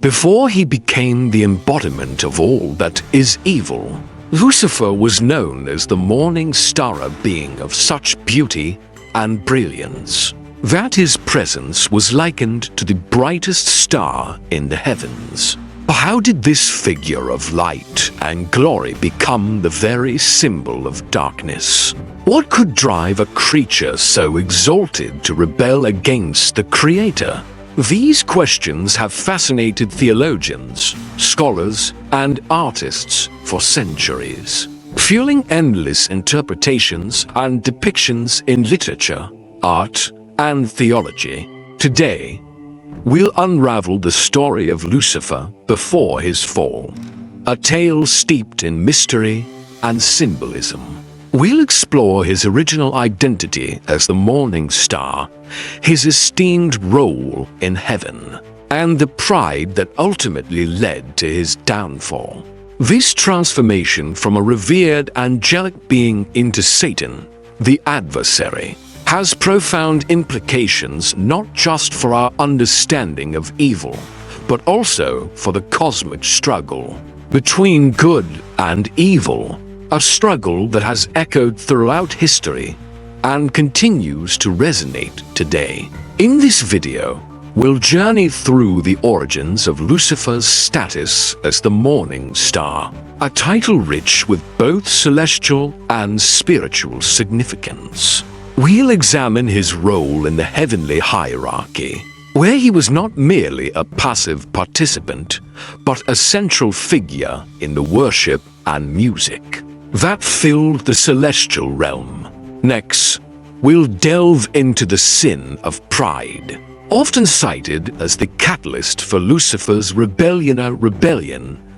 Before he became the embodiment of all that is evil, Lucifer was known as the morning star, a being of such beauty and brilliance that his presence was likened to the brightest star in the heavens. But how did this figure of light and glory become the very symbol of darkness? What could drive a creature so exalted to rebel against the Creator? These questions have fascinated theologians, scholars, and artists for centuries, fueling endless interpretations and depictions in literature, art, and theology. Today, we'll unravel the story of Lucifer before his fall, a tale steeped in mystery and symbolism. We'll explore his original identity as the morning star, his esteemed role in heaven, and the pride that ultimately led to his downfall. This transformation from a revered angelic being into Satan, the adversary, has profound implications not just for our understanding of evil, but also for the cosmic struggle between good and evil, a struggle that has echoed throughout history and continues to resonate today. In this video, we'll journey through the origins of Lucifer's status as the morning star, a title rich with both celestial and spiritual significance. We'll examine his role in the heavenly hierarchy, where he was not merely a passive participant, but a central figure in the worship and music that filled the celestial realm. Next, we'll delve into the sin of pride, often cited as the catalyst for Lucifer's rebellion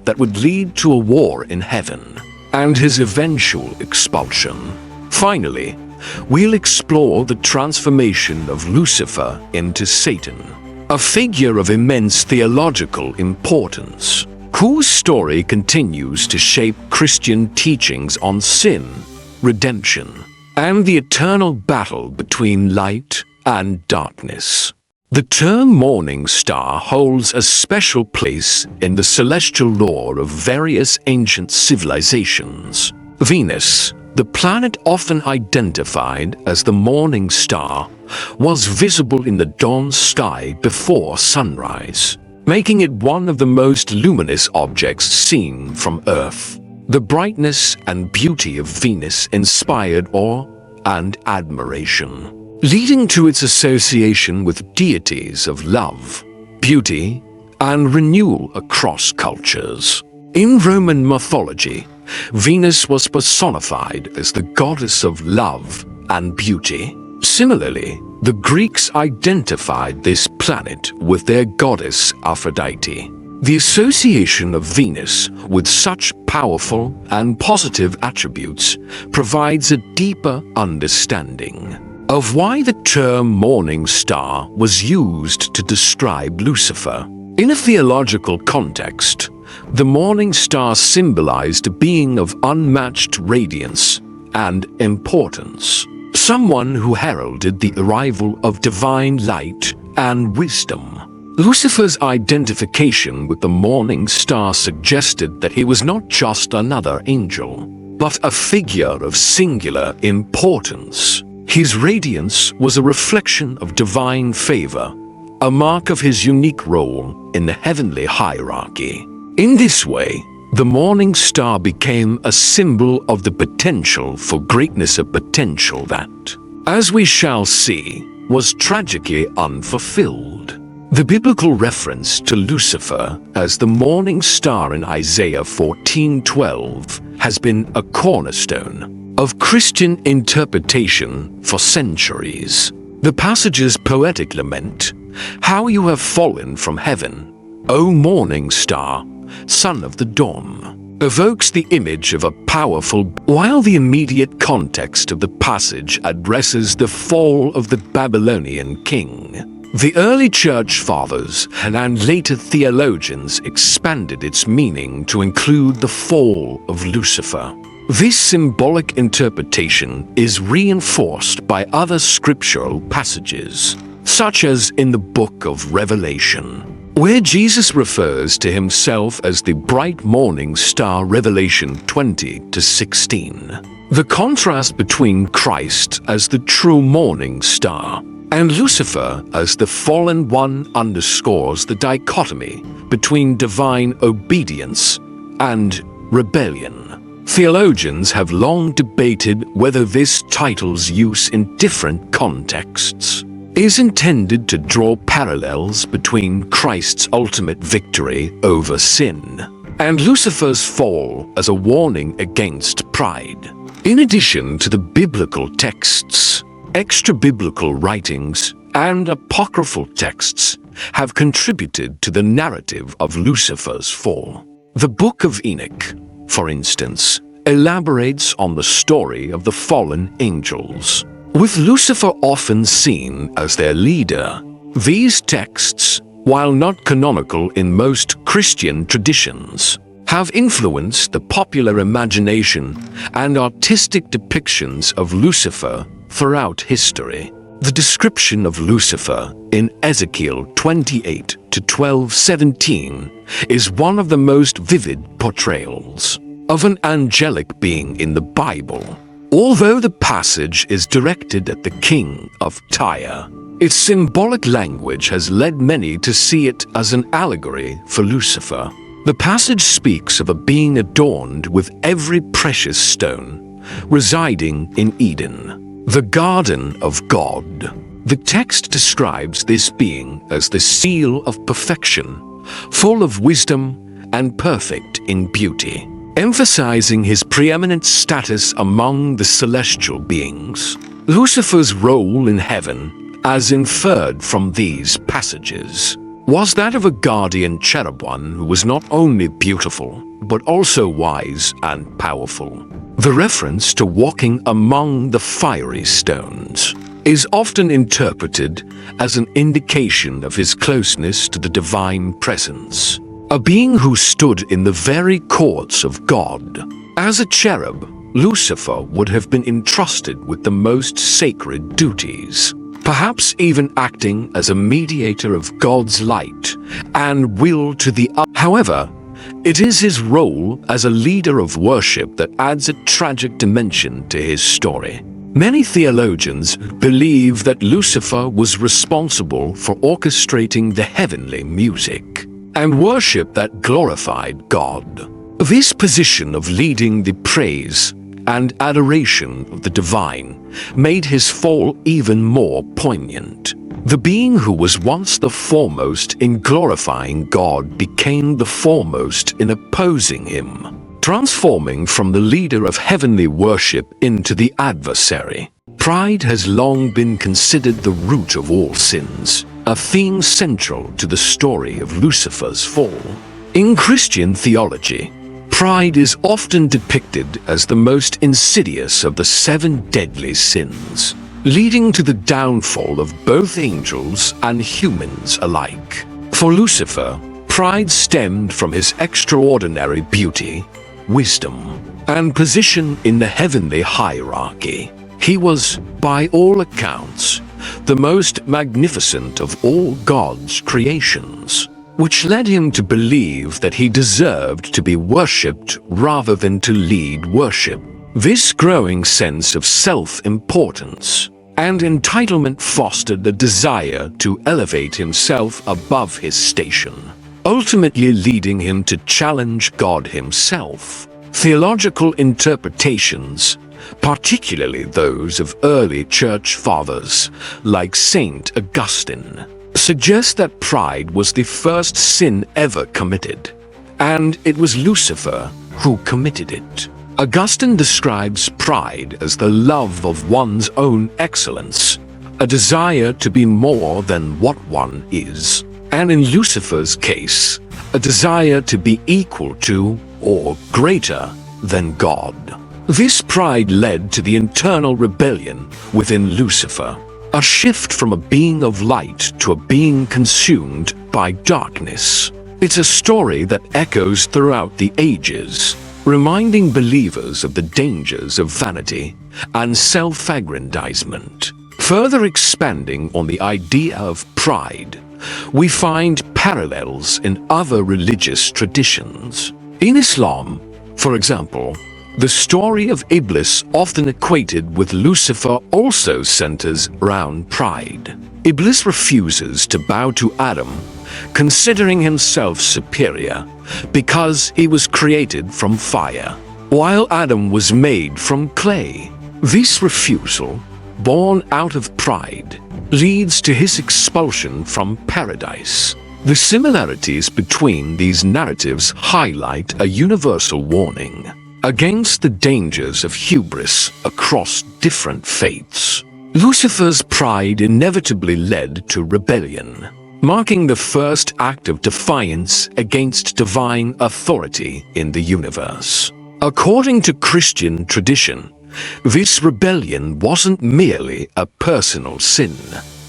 that would lead to a war in heaven, and his eventual expulsion. Finally, we'll explore the transformation of Lucifer into Satan, a figure of immense theological importance, whose story continues to shape Christian teachings on sin, redemption, and the eternal battle between light and darkness. The term morning star holds a special place in the celestial lore of various ancient civilizations. Venus, the planet often identified as the morning star, was visible in the dawn sky before sunrise, making it one of the most luminous objects seen from Earth. The brightness and beauty of Venus inspired awe and admiration, leading to its association with deities of love, beauty, and renewal across cultures. In Roman mythology, Venus was personified as the goddess of love and beauty. Similarly, the Greeks identified this planet with their goddess Aphrodite. The association of Venus with such powerful and positive attributes provides a deeper understanding of why the term morning star was used to describe Lucifer. In a theological context, the morning star symbolized a being of unmatched radiance and importance, someone who heralded the arrival of divine light and wisdom. Lucifer's identification with the morning star suggested that he was not just another angel, but a figure of singular importance. His radiance was a reflection of divine favor, a mark of his unique role in the heavenly hierarchy. In this way, the morning star became a symbol of the potential for greatness, a potential that, as we shall see, was tragically unfulfilled. The biblical reference to Lucifer as the morning star in Isaiah 14:12 has been a cornerstone of Christian interpretation for centuries. The passage's poetic lament, "How you have fallen from heaven, O morning star, son of the dawn," evokes the image of a powerful, while the immediate context of the passage addresses the fall of the Babylonian king. The early church fathers and later theologians expanded its meaning to include the fall of Lucifer. This symbolic interpretation is reinforced by other scriptural passages, such as in the book of Revelation, where Jesus refers to himself as the bright morning star, Revelation 20-16. The contrast between Christ as the true morning star and Lucifer as the fallen one underscores the dichotomy between divine obedience and rebellion. Theologians have long debated whether this title's use in different contexts is intended to draw parallels between Christ's ultimate victory over sin and Lucifer's fall as a warning against pride. In addition to the biblical texts, extra-biblical writings and apocryphal texts have contributed to the narrative of Lucifer's fall. The Book of Enoch, for instance, elaborates on the story of the fallen angels, with Lucifer often seen as their leader. These texts, while not canonical in most Christian traditions, have influenced the popular imagination and artistic depictions of Lucifer throughout history. The description of Lucifer in Ezekiel 28-12:17 is one of the most vivid portrayals of an angelic being in the Bible. Although the passage is directed at the king of Tyre, its symbolic language has led many to see it as an allegory for Lucifer. The passage speaks of a being adorned with every precious stone, residing in Eden, the garden of God. The text describes this being as the seal of perfection, full of wisdom and perfect in beauty, emphasizing his preeminent status among the celestial beings. Lucifer's role in heaven, as inferred from these passages, was that of a guardian cherubim who was not only beautiful, but also wise and powerful. The reference to walking among the fiery stones is often interpreted as an indication of his closeness to the divine presence, a being who stood in the very courts of God. As a cherub, Lucifer would have been entrusted with the most sacred duties, perhaps even acting as a mediator of God's light and will to the other. However, it is his role as a leader of worship that adds a tragic dimension to his story. Many theologians believe that Lucifer was responsible for orchestrating the heavenly music and worship that glorified God. This position of leading the praise and adoration of the divine made his fall even more poignant. The being who was once the foremost in glorifying God became the foremost in opposing him, transforming from the leader of heavenly worship into the adversary. Pride has long been considered the root of all sins, a theme central to the story of Lucifer's fall. In Christian theology, pride is often depicted as the most insidious of the 7 deadly sins, leading to the downfall of both angels and humans alike. For Lucifer, pride stemmed from his extraordinary beauty, wisdom, and position in the heavenly hierarchy. He was, by all accounts, the most magnificent of all God's creations, which led him to believe that he deserved to be worshipped rather than to lead worship. This growing sense of self-importance and entitlement fostered a desire to elevate himself above his station, ultimately leading him to challenge God himself. Theological interpretations, particularly those of early church fathers like Saint Augustine, suggest that pride was the first sin ever committed, and it was Lucifer who committed it. Augustine describes pride as the love of one's own excellence, a desire to be more than what one is, and in Lucifer's case, a desire to be equal to or greater than God. This pride led to the internal rebellion within Lucifer, a shift from a being of light to a being consumed by darkness. It's a story that echoes throughout the ages, reminding believers of the dangers of vanity and self-aggrandizement. Further expanding on the idea of pride, we find parallels in other religious traditions. In Islam, for example, the story of Iblis, often equated with Lucifer, also centers around pride. Iblis refuses to bow to Adam, considering himself superior because he was created from fire, while Adam was made from clay. This refusal, born out of pride, leads to his expulsion from paradise. The similarities between these narratives highlight a universal warning against the dangers of hubris across different faiths. Lucifer's pride inevitably led to rebellion, marking the first act of defiance against divine authority in the universe. According to Christian tradition, this rebellion wasn't merely a personal sin.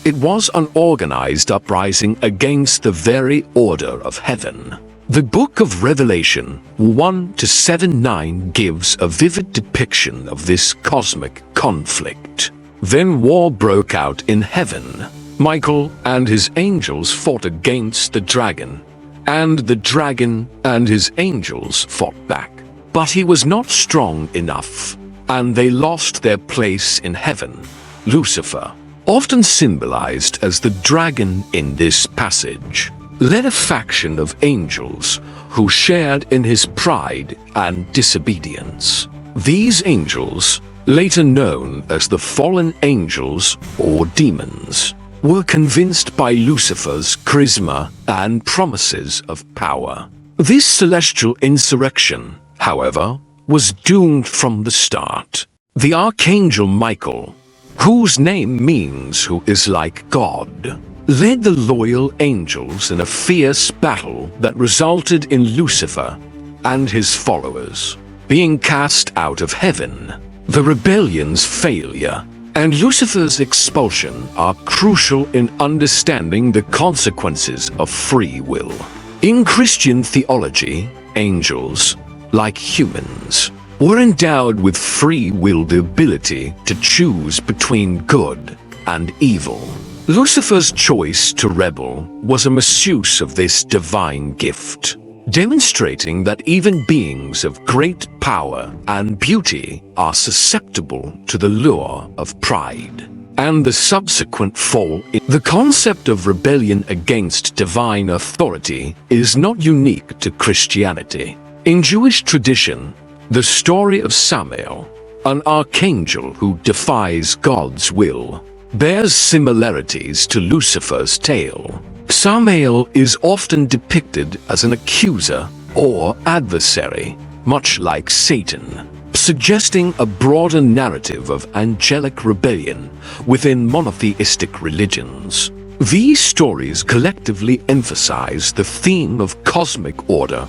It was an organized uprising against the very order of heaven. The Book of Revelation 1-7-9 gives a vivid depiction of this cosmic conflict. Then war broke out in heaven. Michael and his angels fought against the dragon, and the dragon and his angels fought back. But he was not strong enough, and they lost their place in heaven. Lucifer, often symbolized as the dragon in this passage, led a faction of angels who shared in his pride and disobedience. These angels, later known as the fallen angels or demons, were convinced by Lucifer's charisma and promises of power. This celestial insurrection, however, was doomed from the start. The archangel Michael, whose name means "who is like God," led the loyal angels in a fierce battle that resulted in Lucifer and his followers being cast out of heaven. The rebellion's failure and Lucifer's expulsion are crucial in understanding the consequences of free will. In Christian theology, angels, like humans, were endowed with free will, the ability to choose between good and evil. Lucifer's choice to rebel was a misuse of this divine gift, demonstrating that even beings of great power and beauty are susceptible to the lure of pride and the subsequent fall. The concept of rebellion against divine authority is not unique to Christianity. In Jewish tradition, the story of Samael, an archangel who defies God's will, bears similarities to Lucifer's tale. Samael is often depicted as an accuser or adversary, much like Satan, suggesting a broader narrative of angelic rebellion within monotheistic religions. These stories collectively emphasize the theme of cosmic order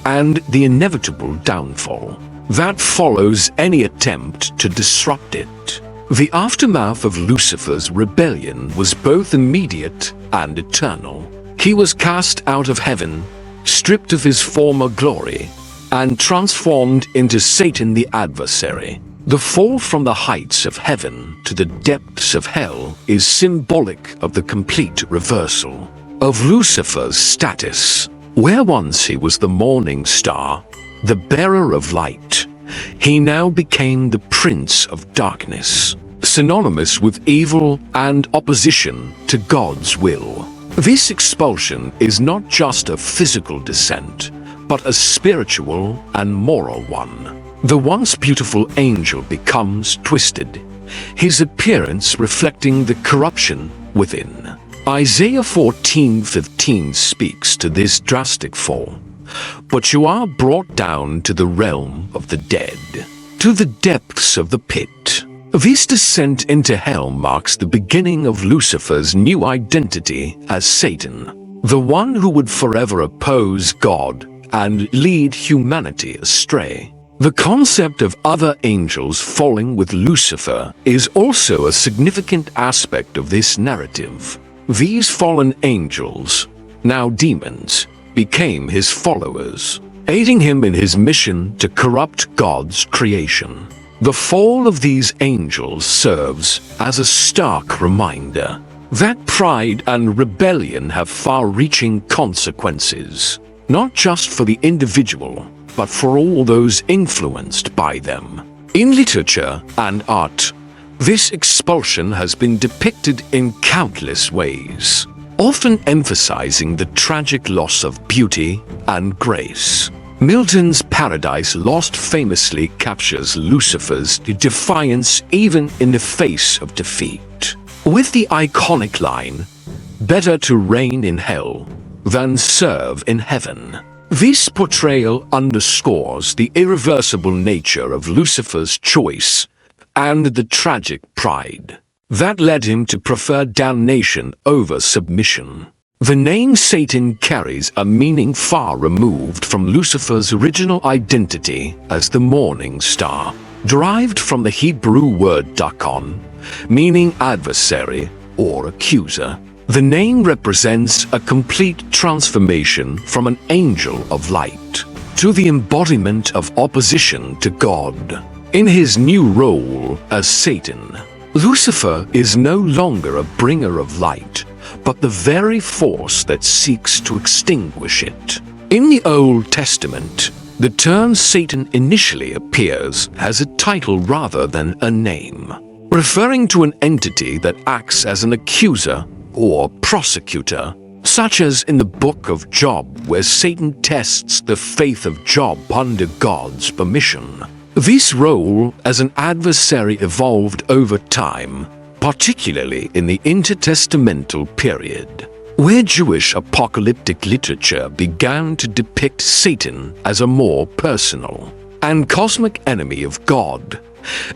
and the inevitable downfall that follows any attempt to disrupt it. The aftermath of Lucifer's rebellion was both immediate and eternal. He was cast out of heaven, stripped of his former glory, and transformed into Satan the adversary. The fall from the heights of heaven to the depths of hell is symbolic of the complete reversal of Lucifer's status. Where once he was the morning star, the bearer of light, he now became the prince of darkness, synonymous with evil and opposition to God's will. This expulsion is not just a physical descent, but a spiritual and moral one. The once beautiful angel becomes twisted, his appearance reflecting the corruption within. Isaiah 14:15 speaks to this drastic fall. But you are brought down to the realm of the dead, to the depths of the pit. This descent into hell marks the beginning of Lucifer's new identity as Satan, the one who would forever oppose God and lead humanity astray. The concept of other angels falling with Lucifer is also a significant aspect of this narrative. These fallen angels, now demons, became his followers, aiding him in his mission to corrupt God's creation. The fall of these angels serves as a stark reminder that pride and rebellion have far-reaching consequences, not just for the individual, but for all those influenced by them. In literature and art, this expulsion has been depicted in countless ways, often emphasizing the tragic loss of beauty and grace. Milton's Paradise Lost famously captures Lucifer's defiance even in the face of defeat, with the iconic line, "Better to reign in hell than serve in heaven." This portrayal underscores the irreversible nature of Lucifer's choice and the tragic pride that led him to prefer damnation over submission. The name Satan carries a meaning far removed from Lucifer's original identity as the morning star, derived from the Hebrew word dakon, meaning adversary or accuser. The name represents a complete transformation from an angel of light to the embodiment of opposition to God. In his new role as Satan, Lucifer is no longer a bringer of light, but the very force that seeks to extinguish it. In the Old Testament, the term Satan initially appears as a title rather than a name, referring to an entity that acts as an accuser or prosecutor, such as in the book of Job, where Satan tests the faith of Job under God's permission. This role as an adversary evolved over time, particularly in the intertestamental period, where Jewish apocalyptic literature began to depict Satan as a more personal and cosmic enemy of God,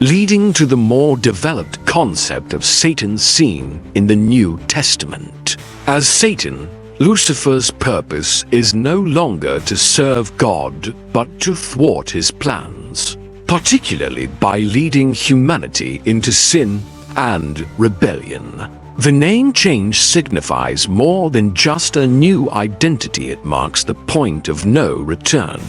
leading to the more developed concept of Satan seen in the New Testament. As Satan, Lucifer's purpose is no longer to serve God, but to thwart his plans, particularly by leading humanity into sin and rebellion. The name change signifies more than just a new identity. It marks the point of no return,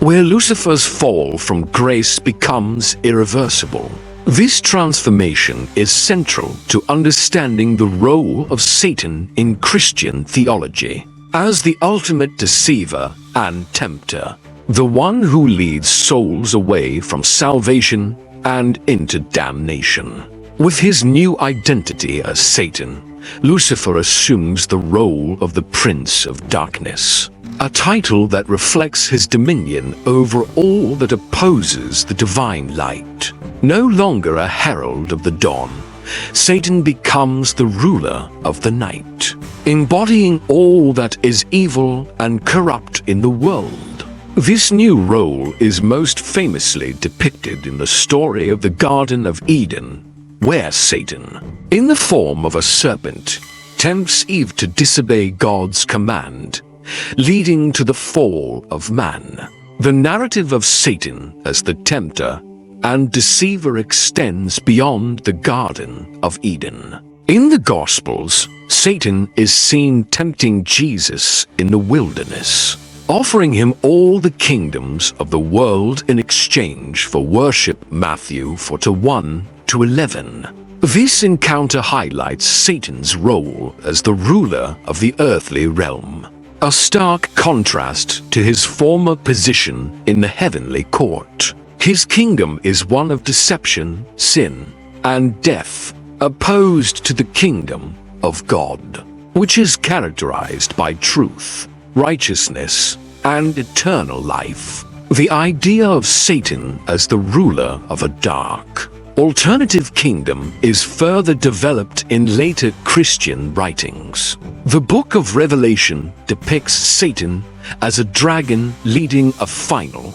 where Lucifer's fall from grace becomes irreversible. This transformation is central to understanding the role of Satan in Christian theology as the ultimate deceiver and tempter, the one who leads souls away from salvation and into damnation. With his new identity as Satan, Lucifer assumes the role of the Prince of Darkness, a title that reflects his dominion over all that opposes the divine light. No longer a herald of the dawn, Satan becomes the ruler of the night, embodying all that is evil and corrupt in the world. This new role is most famously depicted in the story of the Garden of Eden, where Satan, in the form of a serpent, tempts Eve to disobey God's command, leading to the fall of man. The narrative of Satan as the tempter and deceiver extends beyond the Garden of Eden. In the Gospels, Satan is seen tempting Jesus in the wilderness, offering him all the kingdoms of the world in exchange for worship. Matthew 4:1-11. This encounter highlights Satan's role as the ruler of the earthly realm, a stark contrast to his former position in the heavenly court. His kingdom is one of deception, sin, and death, opposed to the kingdom of God, which is characterized by truth, righteousness, and eternal life. The idea of Satan as the ruler of a dark, alternative kingdom is further developed in later Christian writings. The Book of Revelation depicts Satan as a dragon leading a final,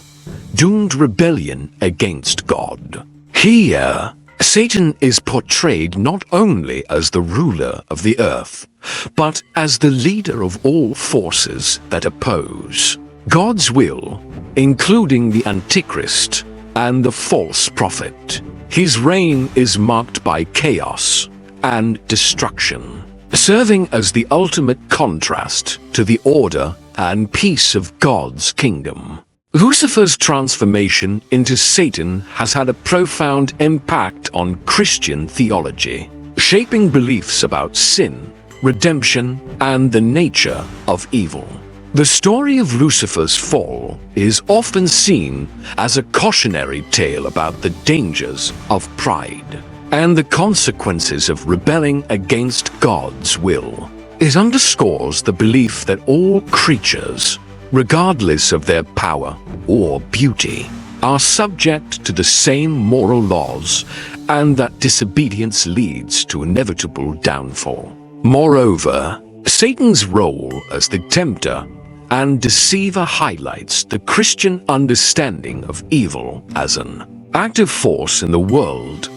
doomed rebellion against God. Here, Satan is portrayed not only as the ruler of the earth, but as the leader of all forces that oppose God's will, including the Antichrist and the false prophet. His reign is marked by chaos and destruction, serving as the ultimate contrast to the order and peace of God's kingdom. Lucifer's transformation into Satan has had a profound impact on Christian theology. shaping beliefs about sin, redemption, and the nature of evil. The story of Lucifer's fall is often seen as a cautionary tale about the dangers of pride and the consequences of rebelling against God's will. It underscores the belief that all creatures, regardless of their power or beauty, are subject to the same moral laws and that disobedience leads to inevitable downfall. Moreover, Satan's role as the tempter and deceiver highlights the Christian understanding of evil as an active force in the world,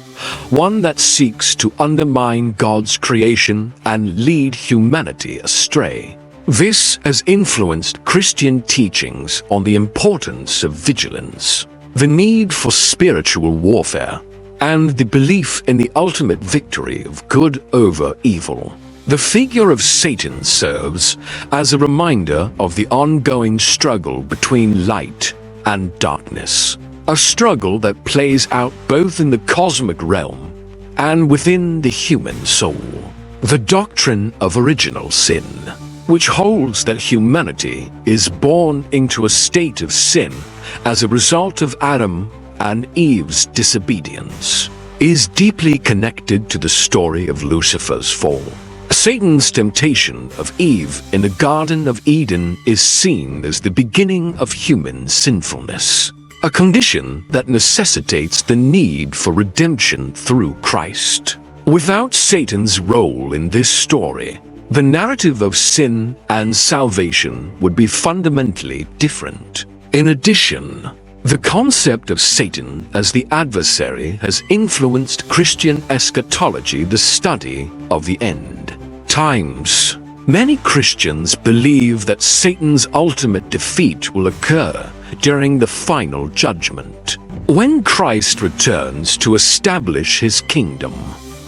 one that seeks to undermine God's creation and lead humanity astray. This has influenced Christian teachings on the importance of vigilance, the need for spiritual warfare, and the belief in the ultimate victory of good over evil. The figure of Satan serves as a reminder of the ongoing struggle between light and darkness, a struggle that plays out both in the cosmic realm and within the human soul. The doctrine of original sin, which holds that humanity is born into a state of sin as a result of Adam and Eve's disobedience, is deeply connected to the story of Lucifer's fall. Satan's temptation of Eve in the Garden of Eden is seen as the beginning of human sinfulness, a condition that necessitates the need for redemption through Christ. Without Satan's role in this story, the narrative of sin and salvation would be fundamentally different. In addition, the concept of Satan as the adversary has influenced Christian eschatology, the study of the end times. Many Christians believe that Satan's ultimate defeat will occur during the final judgment, when Christ returns to establish his kingdom.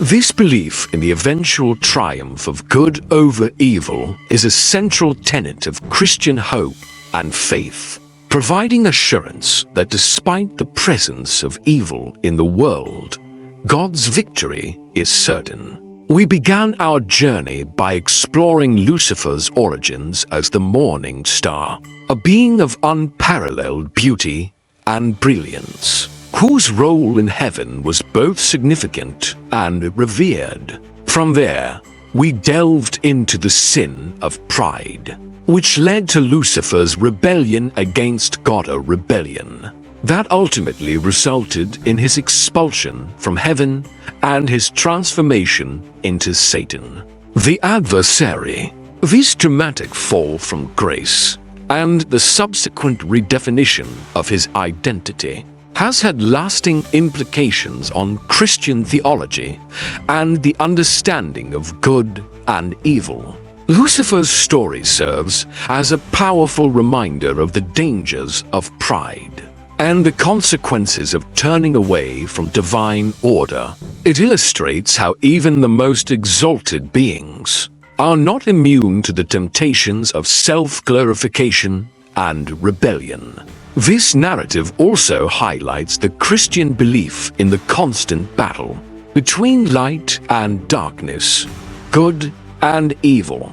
This belief in the eventual triumph of good over evil is a central tenet of Christian hope and faith, providing assurance that despite the presence of evil in the world, God's victory is certain. We began our journey by exploring Lucifer's origins as the morning star, a being of unparalleled beauty and brilliance, whose role in heaven was both significant and revered. From there, we delved into the sin of pride, which led to Lucifer's rebellion against God, a rebellion that ultimately resulted in his expulsion from heaven and his transformation into Satan, the adversary. This dramatic fall from grace and the subsequent redefinition of his identity has had lasting implications on Christian theology and the understanding of good and evil. Lucifer's story serves as a powerful reminder of the dangers of pride and the consequences of turning away from divine order. It illustrates how even the most exalted beings are not immune to the temptations of self-glorification and rebellion. This narrative also highlights the Christian belief in the constant battle between light and darkness, good and evil,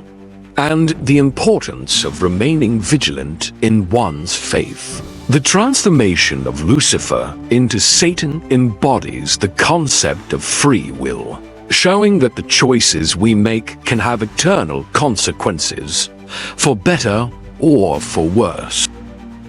and the importance of remaining vigilant in one's faith. The transformation of Lucifer into Satan embodies the concept of free will, showing that the choices we make can have eternal consequences, for better or for worse.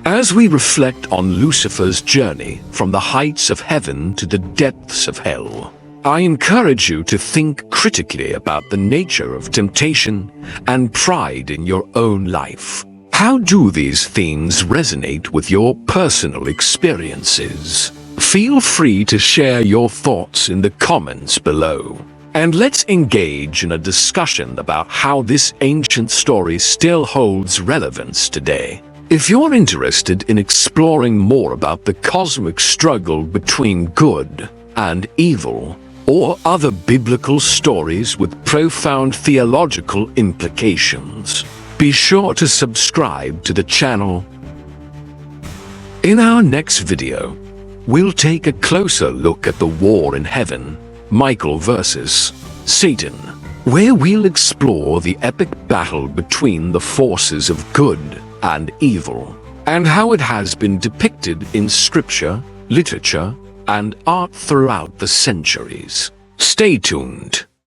As we reflect on Lucifer's journey from the heights of heaven to the depths of hell, I encourage you to think critically about the nature of temptation and pride in your own life. How do these themes resonate with your personal experiences? Feel free to share your thoughts in the comments below, and let's engage in a discussion about how this ancient story still holds relevance today. If you're interested in exploring more about the cosmic struggle between good and evil, or other biblical stories with profound theological implications, be sure to subscribe to the channel. In our next video, we'll take a closer look at the war in heaven, Michael versus Satan, where we'll explore the epic battle between the forces of good and evil, and how it has been depicted in scripture, literature, and art throughout the centuries. Stay tuned.